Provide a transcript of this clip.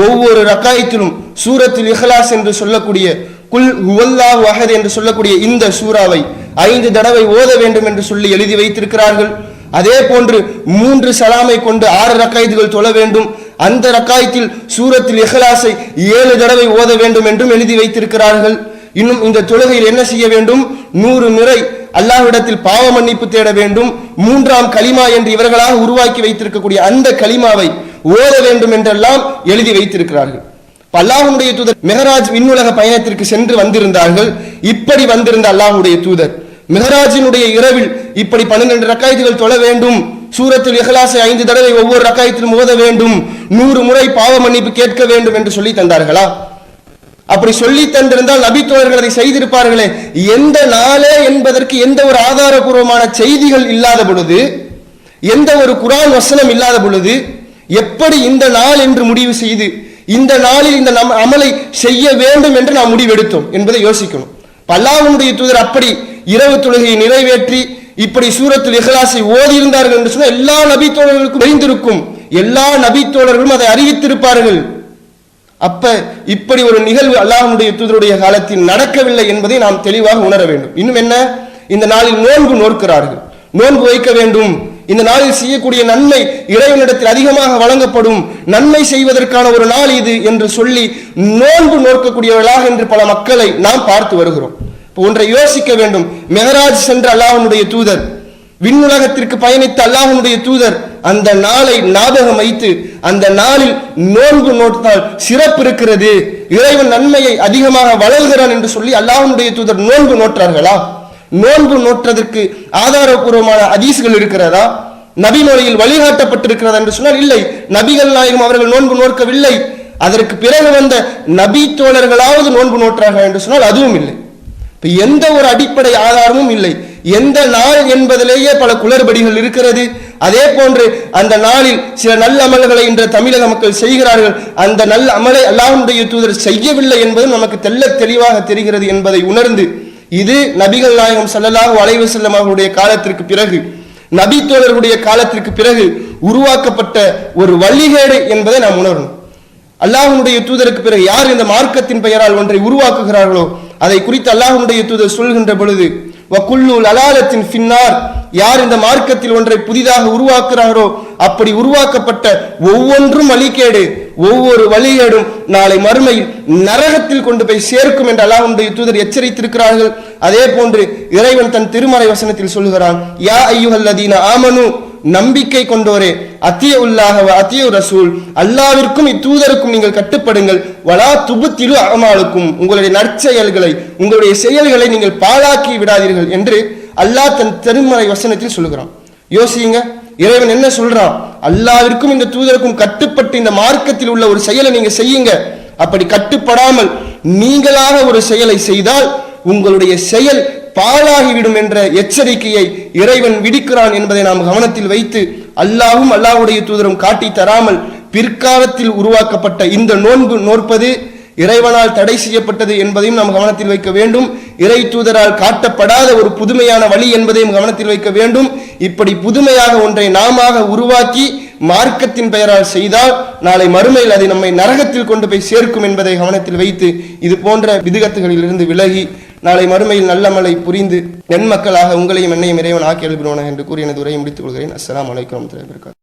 ஒவ்வொரு ரக்காயத்திலும் சூரத்துல் இஹ்லாஸ் என்று சொல்லக்கூடிய குல் ஹுவல்லாஹு அஹத் என்று சொல்லக்கூடிய இந்த சூராவை 5 தடவை ஓத வேண்டும் என்று சொல்லி எழுதி வைத்திருக்கிறார்கள். அதே போன்று 3 சலாமை கொண்டு 6 ரக்காயத்துகள் தொழ வேண்டும். அந்த ரக்காயத்தில் சூரத்துல் இஹ்லாஸை 7 தடவை ஓத வேண்டும் என்றும் எழுதி வைத்திருக்கிறார்கள். இன்னும் இந்த தொழுகையில் என்ன செய்ய வேண்டும்? 100 முறை அல்லாஹ்விடத்தில் பாவ மன்னிப்பு தேட வேண்டும். 3ஆம் கலிமா என்று இவர்களாக உருவாக்கி வைத்திருக்கக்கூடிய அந்த கலிமாவை ஓத வேண்டும் என்றெல்லாம் எழுதி வைத்திருக்கிறார்கள். அல்லாஹ்வுடைய தூதர் மெஹராஜ் விண்ணுலக பயணத்திற்கு சென்று வந்திருந்தார்கள். இப்படி வந்திருந்த அல்லாஹ்வுடைய தூதர் மெஹராஜினுடைய இரவில் இப்படி 12 ரக்காயத்துகள் தொழ வேண்டும், சூரத்துல் இஹ்லாஸை 5 தடவை ஒவ்வொரு ரக்காயத்திலும் ஓத வேண்டும், 100 முறை பாவ மன்னிப்பு கேட்க வேண்டும் என்று சொல்லி தந்தார்களா? அப்படி சொல்லி தந்திருந்தால் நபி தோழர்கள் அதை செய்திருப்பார்களே. எந்த நாளே என்பதற்கு எந்த ஒரு ஆதாரபூர்வமான செய்திகள் இல்லாத பொழுது, எந்த ஒரு குர்ஆன் வசனம் இல்லாத பொழுது எப்படி இந்த நாள் என்று முடிவு செய்து இந்த நாளில் இந்த அமலை செய்ய வேண்டும் என்று நாம் முடிவெடுத்தோம் என்பதை யோசிக்கணும். அல்லாஹ்வுடைய தூதர் அப்படி இரவு தொழுகையை நிறைவேற்றி இப்படி சூரத்துல் இஹ்லாஸை ஓதி இருந்தார்கள் என்று சொன்னால் எல்லா நபி தோழர்களுக்கும் தெரிந்திருக்கும், எல்லா நபி தோழர்களும் அதை அறிவித்திருப்பார்கள். அப்ப இப்படி ஒரு நிகழ்வு அல்லாஹ்வுடைய தூதருடைய காலத்தில் நடக்கவில்லை என்பதை நாம் தெளிவாக உணர வேண்டும். இன்னும் என்ன, இந்த நாளில் நோன்பு நோக்கிறார்கள், நோன்பு வைக்க வேண்டும். இந்த நாளில் செய்யக்கூடிய நன்மை இறைவனிடத்தில் அதிகமாக வழங்கப்படும், நன்மை செய்வதற்கான ஒரு நாள் இது என்று சொல்லி நோன்பு நோக்கக்கூடியவர்களாக என்று பல மக்களை நாம் பார்த்து வருகிறோம். ஒன்றை யோசிக்க வேண்டும். மெஹராஜ் சென்ற அல்லாஹ்வுடைய தூதர், விண்ணுலகத்திற்கு பயணித்த அல்லாஹ்வுடைய தூதர் அந்த நாளை ஞாபகம் வைத்து அந்த நாளில் நோன்பு நோட்டால் சிறப்பு இருக்கிறது, இறைவன் நன்மையை அதிகமாக வளர்கிறான் என்று சொல்லி அல்லாஹ்வுடைய தூதர் நோன்பு நோற்றார்களா? நோன்பு நோற்றதற்கு ஆதாரபூர்வமான ஹதீஸ்கள் இருக்கிறதா? நபி மொழியில் வழிகாட்டப்பட்டிருக்கிறதா என்று சொன்னால் இல்லை. நபிகள் நாயகம் அவர்கள் நோன்பு நோக்கவில்லை. அதற்கு பிறகு வந்த நபி தோழர்களாவது நோன்பு நோற்றார்கள் என்று சொன்னால் அதுவும் இல்லை. எந்த ஒரு அடிப்படை ஆதாரமும் இல்லை. எந்த நாள் என்பதிலேயே பல குளறுபடிகள் இருக்கிறது. அதே போன்று அந்த நாளில் சில நல்ல அமல்களை இன்று தமிழக மக்கள் செய்கிறார்கள். அந்த நல்ல அமலை அல்லாஹ்வுடைய தூதர் செய்யவில்லை என்பது நமக்கு தெள்ள தெளிவாக தெரிகிறது என்பதை உணர்ந்து, இது நபிகள் நாயகம் ஸல்லல்லாஹு அலைஹி வஸல்லம் அவர்களுடைய காலத்திற்கு பிறகு, நபி தோழர்களுடைய காலத்திற்கு பிறகு உருவாக்கப்பட்ட ஒரு வழிகேடு என்பதை நாம் உணரணும். அல்லாஹ்வுடைய தூதருக்கு பிறகு யார் இந்த மார்க்கத்தின் பெயரால் ஒன்றை உருவாக்குகிறார்களோ அதை குறித்து அல்லாஹ்வுடைய தூதர் சொல்கின்ற பொழுது, வகுல்லு லலாலத்தின் ஃபின்னார், யார் இந்த மார்க்கத்தில் ஒன்றை புதிதாக உருவாக்குகிறாரோ அப்படி உருவாக்கப்பட்ட ஒவ்வொன்றும் வழிகேடு, ஒவ்வொரு வழிகேடும் நாளை மறுமையில் நரகத்தில் கொண்டு போய் சேர்க்கும் என்று அல்லாஹ்வுடைய தூதர் எச்சரித்திருக்கிறார்கள். அதே போன்று இறைவன் தன் திருமறை வசனத்தில் சொல்கிறான், யா அய்யுஹல்லதீன ஆமனு, நம்பிக்கை கொண்டோரே, அத்தியுல்லாஹ வ அத்தியு ரசூல், அல்லாஹ்விற்கும் இத்தூதருக்கும் நீங்கள் கட்டுப்படுங்கள், வலா துபுத்திலு அமாலுக்கும், உங்களுடைய நற்செயல்களை உங்களுடைய செயல்களை நீங்கள் பாழாக்கி விடாதீர்கள் என்று அல்லாஹ் தன் திருமறை வசனத்தில் சொல்கிறான். யோசியுங்க, இறைவன் என்ன சொல்றான்? அல்லாஹ்விற்கும் இந்த தூதருக்கும் கட்டுப்பட்டு இந்த மார்க்கத்தில் உள்ள ஒரு செயலை நீங்க செய்யுங்க. அப்படி கட்டுப்படாமல் நீங்களாக ஒரு செயலை செய்தால் உங்களுடைய செயல் பாழாகிவிடும் என்ற எச்சரிக்கையை இறைவன் விடுக்கிறான் என்பதை நாம் கவனத்தில் வைத்து, அல்லாஹ்வும் அல்லாஹ்வுடைய தூதரும் காட்டி தராமல் பிற்காலத்தில் உருவாக்கப்பட்ட இந்த நோன்பு நோற்பது இறைவனால் தடை செய்யப்பட்டது என்பதையும் நாம் கவனத்தில் வைக்க வேண்டும். இறை தூதரால் காட்டப்படாத ஒரு புதுமையான வழி என்பதையும் கவனத்தில் வைக்க வேண்டும். இப்படி புதுமையாக ஒன்றை நாம உருவாக்கி மார்க்கத்தின் பெயரால் செய்தால் நாளை மறுமையில் அதை நம்மை நரகத்தில் கொண்டு போய் சேர்க்கும் என்பதை கவனத்தில் வைத்து, இது போன்ற விதுகத்துகளிலிருந்து விலகி நாளை மறுமையில் நல்லமலை புரிந்து நன்மக்களாக உங்களையும் என்னையும் இறைவன் ஆக்கி எழுப்பினோன என்று கூறி எனது உரையை முடித்துக் கொள்கிறேன். அஸ்ஸலாமு அலைக்கும் வரஹ்மத்துல்லாஹி வபரகாத்துஹு.